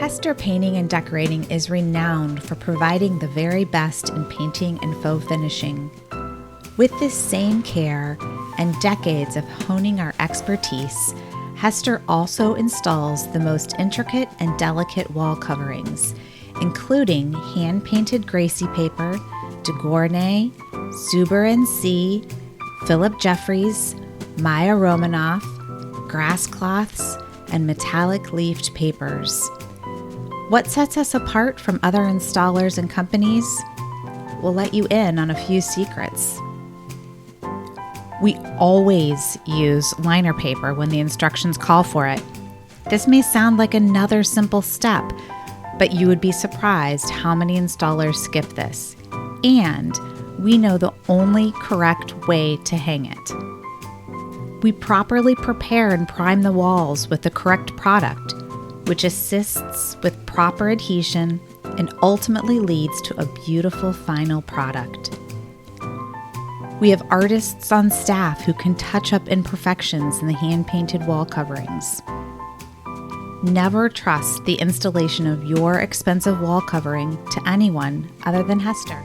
Hester Painting and Decorating is renowned for providing the very best in painting and faux finishing. With this same care and decades of honing our expertise, Hester also installs the most intricate and delicate wall coverings, including hand-painted Gracie paper, de Gournay, Zuber & C, Philip Jeffries, Maya Romanoff, grass cloths, and metallic leafed papers. What sets us apart from other installers and companies? We'll let you in on a few secrets. We always use liner paper when the instructions call for it. This may sound like another simple step, but you would be surprised how many installers skip this. And we know the only correct way to hang it. We properly prepare and prime the walls with the correct product, which assists with proper adhesion and ultimately leads to a beautiful final product. We have artists on staff who can touch up imperfections in the hand-painted wall coverings. Never trust the installation of your expensive wall covering to anyone other than Hester.